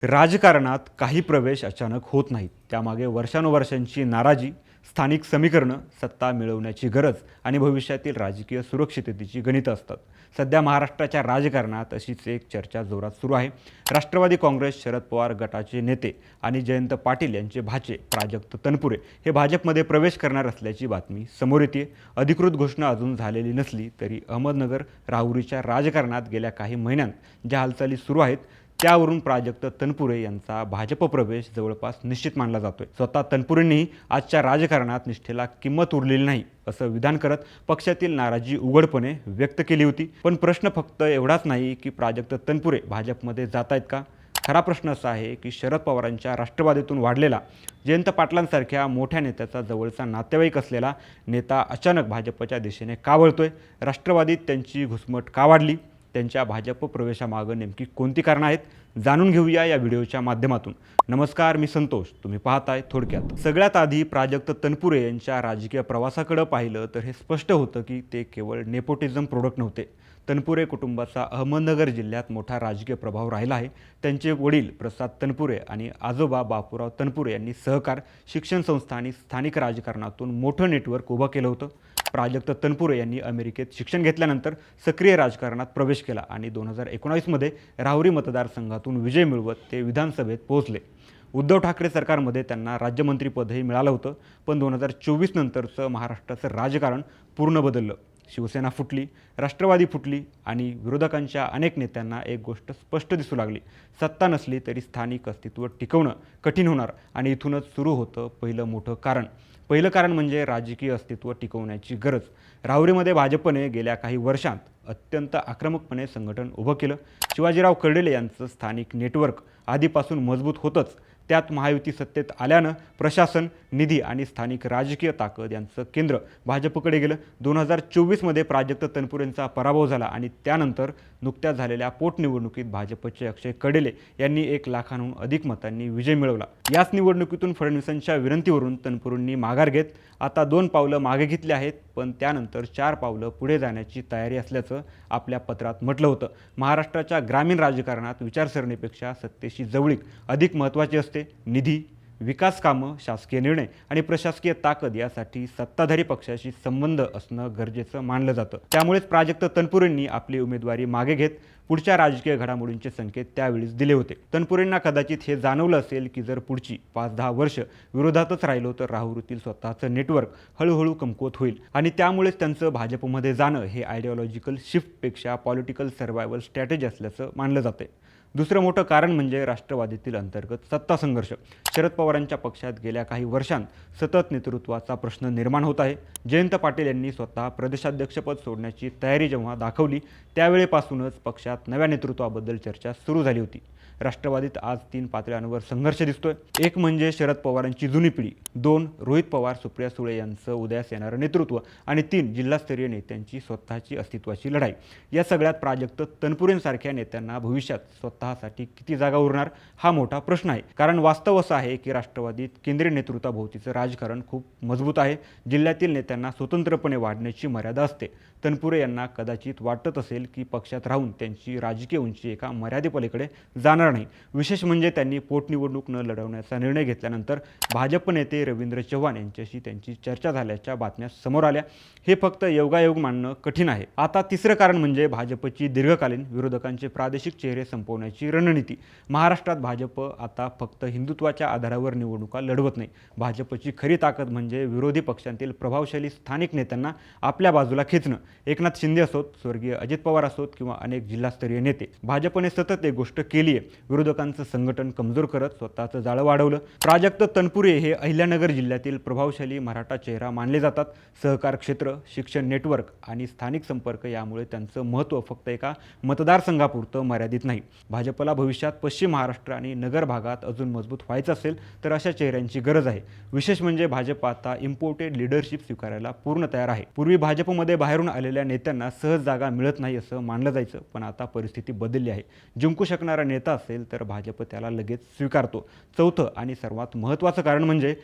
राजकारणात काही प्रवेश अचानक होत नाहीत. त्यामागे वर्षानुवर्षांची नाराजी, स्थानिक समीकरणं, सत्ता मिळवण्याची गरज आणि भविष्यातील राजकीय सुरक्षिततेची गणितं असतात. सध्या महाराष्ट्राच्या राजकारणात अशीच एक चर्चा जोरात सुरू आहे. राष्ट्रवादी काँग्रेस, शरद पवार गटाचे नेते आणि जयंत पाटील यांचे भाचे प्राजक्त तनपुरे हे भाजपमध्ये प्रवेश करणार असल्याची बातमी समोर येते. अधिकृत घोषणा अजून झालेली नसली तरी अहमदनगर, राहुरीच्या राजकारणात गेल्या काही महिन्यांत ज्या हालचाली सुरू आहेत त्यावरून प्राजक्त तनपुरे यांचा भाजप प्रवेश जवळपास निश्चित मानला जातोय. स्वतः तनपुरेंनी आजच्या राजकारणात निष्ठेला किंमत उरलेली नाही असं विधान करत पक्षातील नाराजी उघडपणे व्यक्त केली होती. पण प्रश्न फक्त एवढाच नाही की प्राजक्त तनपुरे भाजपमध्ये जात आहेत का. खरा प्रश्न असा आहे की शरद पवारांच्या राष्ट्रवादीतून वाढलेला, जयंत पाटलांसारख्या मोठ्या नेत्याचा जवळचा नातेवाईक असलेला नेता अचानक भाजपच्या दिशेने का वळतोय. राष्ट्रवादीत त्यांची घुसमट का वाढली. त्यांच्या भाजप प्रवेशामागं नेमकी कोणती कारणं आहेत, जाणून घेऊया या व्हिडिओच्या माध्यमातून. नमस्कार, मी संतोष. तुम्ही पाहताय थोडक्यात. सगळ्यात आधी प्राजक्त तनपुरे यांच्या राजकीय प्रवासाकडे पाहिलं तर हे स्पष्ट होतं की ते केवळ नेपोटिझम प्रोडक्ट नव्हते. तनपुरे कुटुंबाचा अहमदनगर जिल्ह्यात मोठा राजकीय प्रभाव राहिला आहे. त्यांचे वडील प्रसाद तनपुरे आणि आजोबा बापूराव तनपुरे यांनी सहकार, शिक्षण संस्था आणि स्थानिक राजकारणातून मोठं नेटवर्क उभं केलं होतं. प्राजक्त तनपुरे यांनी अमेरिकेत शिक्षण घेतल्यानंतर सक्रिय राजकारणात प्रवेश केला आणि 2019मध्ये राहुरी मतदारसंघातून विजय मिळवत ते विधानसभेत पोहोचले. उद्धव ठाकरे सरकारमध्ये त्यांना राज्यमंत्रीपदही मिळालं होतं. पण 2024 नंतरचं महाराष्ट्राचं राजकारण पूर्ण बदललं. शिवसेना फुटली, राष्ट्रवादी फुटली आणि विरोधकांच्या अनेक नेत्यांना एक गोष्ट स्पष्ट दिसू लागली. सत्ता नसली तरी स्थानिक अस्तित्व टिकवणं कठीण होणार आणि इथूनच सुरू होतं पहिलं मोठं कारण. पहिलं कारण म्हणजे राजकीय अस्तित्व टिकवण्याची गरज. राहुरीमध्ये भाजपने गेल्या काही वर्षांत अत्यंत आक्रमकपणे संघटन उभं केलं. शिवाजीराव कर्डिले यांचं स्थानिक नेटवर्क आधीपासून मजबूत होतंच. त्यात महायुती सत्तेत आल्यानं प्रशासन, निधी आणि स्थानिक राजकीय ताकद यांचं केंद्र भाजपकडे गेलं. 2024मध्ये प्राजक्त तनपुरेंचा पराभव झाला आणि त्यानंतर नुकत्याच झालेल्या पोटनिवडणुकीत भाजपचे अक्षय कर्डिले यांनी 1 लाखांहून अधिक मतांनी विजय मिळवला. याच निवडणुकीतून फडणवीसांच्या विनंतीवरून तनपुरेंनी माघार घेत आता 2 पावलं मागे घेतली आहेत. पण त्यानंतर 4 पावलं पुढे जाण्याची तयारी असल्याचं आपल्या पत्रात म्हटलं होतं. महाराष्ट्राच्या ग्रामीण राजकारणात विचारसरणीपेक्षा सत्तेशी जवळीक अधिक महत्त्वाची असते. निधी, विकास कामं, शासकीय निर्णय आणि प्रशासकीय ताकद यासाठी सत्ताधारी पक्षाशी संबंध असणं गरजेचं मानलं जातं. त्यामुळेच प्राजक्त तनपुरेंनी आपली उमेदवारी मागे घेत पुढच्या राजकीय घडामोडींचे संकेत त्यावेळीच दिले होते. तनपुरेंना कदाचित हे जाणवलं असेल की जर पुढची 5-10 वर्ष विरोधातच राहिलो तर राहुरीतील स्वतःचं नेटवर्क हळूहळू कमकुवत होईल आणि त्यामुळेच त्यांचं भाजपमध्ये जाणं हे आयडिओलॉजिकल शिफ्टपेक्षा पॉलिटिकल सर्व्हायवल स्ट्रॅटेजी असल्याचं मानलं जाते. दुसरं मोठं कारण म्हणजे राष्ट्रवादीतील अंतर्गत सत्ता संघर्ष. शरद पवारांच्या पक्षात गेल्या काही वर्षांत सतत नेतृत्वाचा प्रश्न निर्माण होत आहे. जयंत पाटील यांनी स्वतः प्रदेशाध्यक्षपद सोडण्याची तयारी जेव्हा दाखवली त्यावेळेपासूनच पक्षात नव्या नेतृत्वाबद्दल चर्चा सुरू झाली होती. राष्ट्रवादीत आज 3 पातळ्यांवर संघर्ष दिसतोय. एक म्हणजे शरद पवारांची जुनी पिढी, 2 रोहित पवार, सुप्रिया सुळे यांचं उदयास येणारं नेतृत्व आणि 3 जिल्हास्तरीय नेत्यांची स्वतःची अस्तित्वाची लढाई. या सगळ्यात प्राजक्त तनपुरेंसारख्या नेत्यांना भविष्यात स्वतःसाठी किती जागा उरणार हा मोठा प्रश्न आहे. कारण वास्तव असं आहे की राष्ट्रवादीत केंद्रीय नेतृत्वाभोवतीचं राजकारण खूप मजबूत आहे. जिल्ह्यातील नेत्यांना स्वतंत्रपणे वाढण्याची मर्यादा असते. तनपुरे यांना कदाचित वाटत असेल की पक्षात राहून त्यांची राजकीय उंची एका मर्यादेपलीकडे जाणार नाही. विशेष म्हणजे त्यांनी पोटनिवडणूक न लढवण्याचा निर्णय घेतल्यानंतर भाजप नेते रवींद्र चव्हाण यांच्याशी त्यांची चर्चा झाल्याच्या बातम्या समोर आल्या. हे फक्त योगायोग मानणं कठीण आहे. आता तिसरं कारण म्हणजे भाजपची दीर्घकालीन विरोधकांचे प्रादेशिक चेहरे संपवण्याची रणनीती. महाराष्ट्रात भाजप आता फक्त हिंदुत्वाच्या आधारावर निवडणुका लढवत नाही. भाजपची खरी ताकद म्हणजे विरोधी पक्षांतील प्रभावशाली स्थानिक नेत्यांना आपल्या बाजूला खेचणं. एकनाथ शिंदे असोत, स्वर्गीय अजित पवार असोत किंवा अनेक जिल्हास्तरीय नेते. भाजपने सतत एक गोष्ट केली आहे, विरोधकांचं संघटन कमजोर करत स्वतःचं जाळं वाढवलं. प्राजक्त तनपुरे हे अहिल्यानगर जिल्ह्यातील प्रभावशाली मराठा चेहरा मानले जातात. सहकार क्षेत्र, शिक्षण नेटवर्क आणि स्थानिक संपर्क यामुळे त्यांचं महत्त्व फक्त एका मतदारसंघापुरतं मर्यादित नाही. भाजपला भविष्यात पश्चिम महाराष्ट्र आणि नगर भागात अजून मजबूत व्हायचं असेल तर अशा चेहऱ्यांची गरज आहे. विशेष म्हणजे भाजप आता इम्पोर्टेड लिडरशिप स्वीकारायला पूर्ण तयार आहे. पूर्वी भाजपमध्ये बाहेरून आलेल्या नेत्यांना सहज जागा मिळत नाही असं मानलं जायचं, पण आता परिस्थिती बदलली आहे. जिंकू शकणारा नेता असेल तर भाजप त्याला लगेच स्वीकारतो. चौथं आणि सर्वात महत्त्वाचं कारण म्हणजे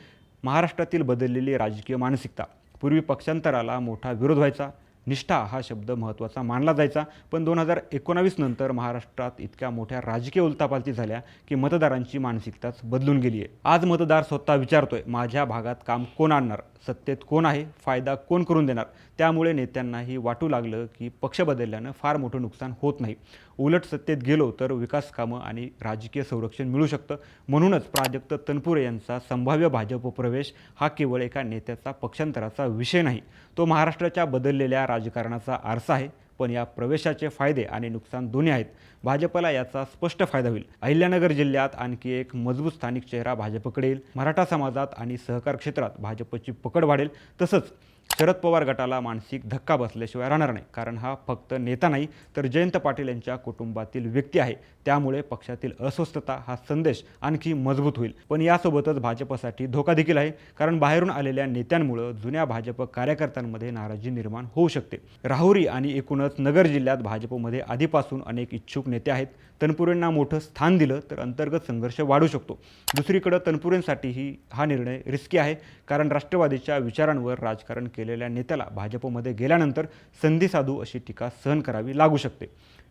महाराष्ट्रातील बदललेली राजकीय मानसिकता. पूर्वी पक्षांतराला मोठा विरोध व्हायचा. निष्ठा हा शब्द महत्त्वाचा मानला जायचा, पण 2019 नंतर महाराष्ट्रात इतक्या मोठ्या राजकीय उलथापालथी झाल्या की मतदारांची मानसिकताच बदलून गेली आहे. आज मतदार स्वतः विचारतोय, माझ्या भागात काम कोण आणणार, सत्तेत कोण आहे, फायदा कोण करून देणार. त्यामुळे नेत्यांनाही वाटू लागलं की पक्ष बदलल्यानं फार मोठं नुकसान होत नाही, उलट सत्तेत गेलो तर विकास कामं आणि राजकीय संरक्षण मिळू शकतं. म्हणूनच प्राजक्त तनपुरे यांचा संभाव्य भाजप प्रवेश हा केवळ एका नेत्याचा पक्षांतराचा विषय नाही, तो महाराष्ट्राच्या बदललेल्या राजकारणाचा आरसा आहे. पण या प्रवेशाचे फायदे आणि नुकसान दोन्ही आहेत. भाजपला याचा स्पष्ट फायदा होईल. अहिल्यानगर जिल्ह्यात आणखी एक मजबूत स्थानिक चेहरा भाजपकडे येईल. मराठा समाजात आणि सहकार क्षेत्रात भाजपची पकड वाढेल. तसंच शरद पवार गटाला मानसिक धक्का बसल्याशिवाय राहणार नाही, कारण हा फक्त नेता नाही तर जयंत पाटील यांच्या कुटुंबातील व्यक्ती आहे. त्यामुळे पक्षातील अस्वस्थता हा संदेश आणखी मजबूत होईल. पण यासोबतच भाजपसाठी धोका देखील आहे, कारण बाहेरून आलेल्या नेत्यांमुळे जुन्या भाजप कार्यकर्त्यांमध्ये नाराजी निर्माण होऊ शकते. राहुरी आणि एकूणच नगर जिल्ह्यात भाजपमध्ये आधीपासून अनेक इच्छुक नेते आहेत. तनपुरेंना मोठं स्थान दिलं तर अंतर्गत संघर्ष वाढू शकतो. दुसरीकडे तनपुरेंसाठीही हा निर्णय रिस्की आहे, कारण राष्ट्रवादीच्या विचारांवर राजकारण केलेल्या नेत्याला भाजपमध्ये गेल्यानंतर संधी साधू अशी टीका सहन करावी लागू शकते.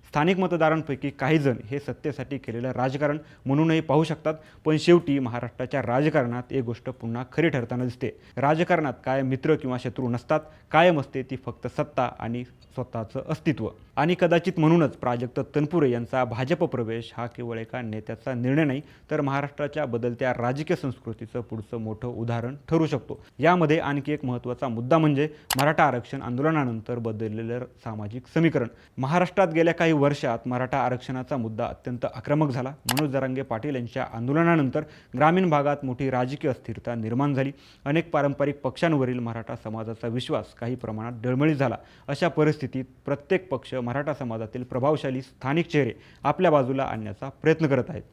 स्थानिक मतदारांपैकी काही जण हे सत्तेसाठी केलेलं राजकारण म्हणूनही पाहू शकतात, पण शेवटी महाराष्ट्राच्या राजकारणात एक गोष्ट पुन्हा खरी ठरताना दिसते. राजकारणात काय मित्र किंवा शत्रू नसतात, कायम असते ती फक्त सत्ता आणि स्वतःचं अस्तित्व. आणि कदाचित म्हणूनच प्राजक्त तनपुरे यांचा भाजप प्रवेश हा केवळ एका नेत्याचा निर्णय नाही, तर महाराष्ट्राच्या बदलत्या राजकीय संस्कृतीचं पुढचं मोठं उदाहरण ठरू शकतो. यामध्ये आणखी एक महत्त्वाचा मुद्दा म्हणजे मराठा आरक्षण आंदोलनानंतर बदललेलं सामाजिक समीकरण. महाराष्ट्रात गेल्या काही वर्षात मराठा आरक्षणाचा मुद्दा अत्यंत आक्रमक झाला. मनोज जरांगे पाटील यांच्या आंदोलनानंतर ग्रामीण भागात मोठी राजकीय अस्थिरता निर्माण झाली. अनेक पारंपरिक पक्षांवरील मराठा समाजाचा विश्वास काही प्रमाणात डळमळीत झाला. अशा परिस्थितीत प्रत्येक पक्ष मराठा समाजातील प्रभावशाली स्थानिक चेहरे आपल्या बाजूला आणण्याचा प्रयत्न करत आहेत.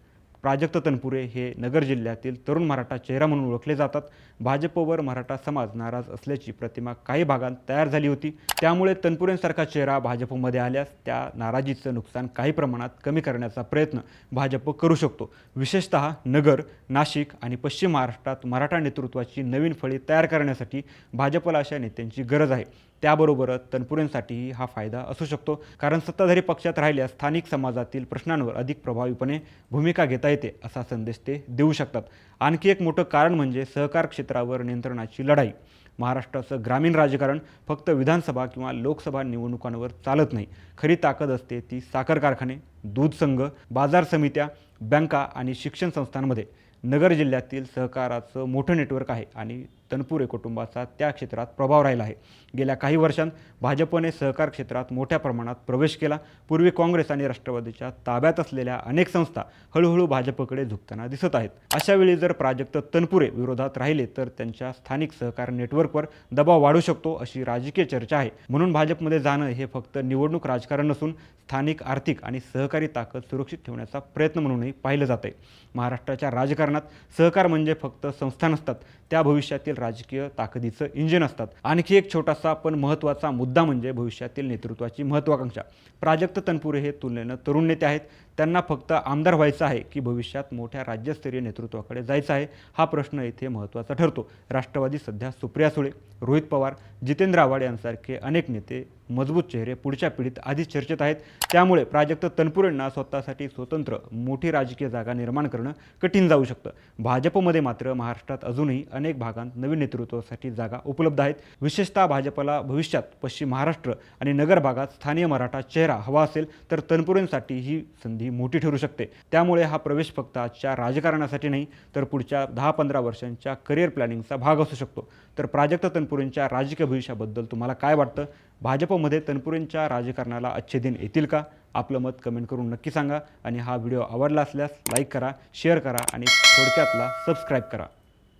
प्राजक्त तनपुरे हे नगर जिल्ह्यातील तरुण मराठा चेहरा म्हणून ओळखले जातात. भाजपवर मराठा समाज नाराज असल्याची प्रतिमा काही भागात तयार झाली होती. त्यामुळे तनपुरेंसारखा चेहरा भाजपमध्ये आल्यास त्या नाराजीचं नुकसान काही प्रमाणात कमी करण्याचा प्रयत्न भाजप करू शकतो. विशेषतः नगर, नाशिक आणि पश्चिम महाराष्ट्रात मराठा नेतृत्वाची नवीन फळी तयार करण्यासाठी भाजपला अशा नेत्यांची गरज आहे. त्याबरोबरच तनपुरेंसाठीही हा फायदा असू शकतो, कारण सत्ताधारी पक्षात राहिल्यास स्थानिक समाजातील प्रश्नांवर अधिक प्रभावीपणे भूमिका घेता येते असा संदेश ते देऊ शकतात. आणखी एक मोठं कारण म्हणजे सहकार क्षेत्रावर नियंत्रणाची लढाई. महाराष्ट्राचं ग्रामीण राजकारण फक्त विधानसभा किंवा लोकसभा निवडणुकांवर चालत नाही. खरी ताकद असते ती साखर कारखाने, दूध संघ, बाजार समित्या, बँका आणि शिक्षण संस्थांमध्ये. नगर जिल्ह्यातील सहकाराचं मोठं नेटवर्क आहे आणि तनपुरे कुटुंबाचा त्या क्षेत्रात प्रभाव राहिला आहे. गेल्या काही वर्षांत भाजपने सहकार क्षेत्रात मोठ्या प्रमाणात प्रवेश केला. पूर्वी काँग्रेस आणि राष्ट्रवादीच्या ताब्यात असलेल्या अनेक संस्था हळूहळू भाजपकडे झुकताना दिसत आहेत. अशा वेळी जर प्राजक्त तनपुरे विरोधात राहिले तर त्यांच्या स्थानिक सहकार नेटवर्कवर दबाव वाढू शकतो अशी राजकीय चर्चा आहे. म्हणून भाजपमध्ये जाणं हे फक्त निवडणूक राजकारण नसून स्थानिक आर्थिक आणि सहकारी ताकद सुरक्षित ठेवण्याचा प्रयत्न म्हणूनही पाहिलं जात आहे. महाराष्ट्राच्या राजकारणात सहकार म्हणजे फक्त संस्था नसतात, त्या भविष्यातील राजकीय ताकदीचं इंजिन असतात. आणखी एक छोटासा पण महत्त्वाचा मुद्दा म्हणजे भविष्यातील नेतृत्वाची महत्त्वाकांक्षा. प्राजक्त तनपुरे हे तुलनेनं तरुण नेते आहेत. त्यांना फक्त आमदार व्हायचं आहे की भविष्यात मोठ्या राज्यस्तरीय नेतृत्वाकडे जायचं आहे, हा प्रश्न इथे महत्त्वाचा ठरतो. राष्ट्रवादी सध्या सुप्रिया सुळे, रोहित पवार, जितेंद्र आव्हाड यांसारखे अनेक नेते मजबूत चेहरे पुढच्या पिढीत आधीच चर्चेत आहेत. त्यामुळे प्राजक्त तनपुरेंना स्वतःसाठी स्वतंत्र मोठी राजकीय जागा निर्माण करणं कठीण जाऊ शकतं. भाजपमध्ये मात्र महाराष्ट्रात अजूनही अनेक भागांत नवीन नेतृत्वासाठी जागा उपलब्ध आहेत. विशेषतः भाजपला भविष्यात पश्चिम महाराष्ट्र आणि नगर भागात स्थानिक मराठा चेहरा हवा असेल तर तनपुरेंसाठी ही संधी मोठी ठरू शकते. त्यामुळे हा प्रवेश फक्त आजच्या राजकारणासाठी नाही तर पुढच्या 10-15 वर्षांच्या करिअर प्लॅनिंगचा भाग असू शकतो. तर प्राजक्त तनपुरेंच्या राजकीय भविष्याबद्दल तुम्हाला काय वाटतं? भाजपमध्ये तनपुरेंच्या राजकारणाला अच्छे दिन येतील का? आपलं मत कमेंट करून नक्की सांगा आणि हा व्हिडिओ आवडला असल्यास लाईक करा, शेअर करा आणि थोडक्यातला सबस्क्राईब करा.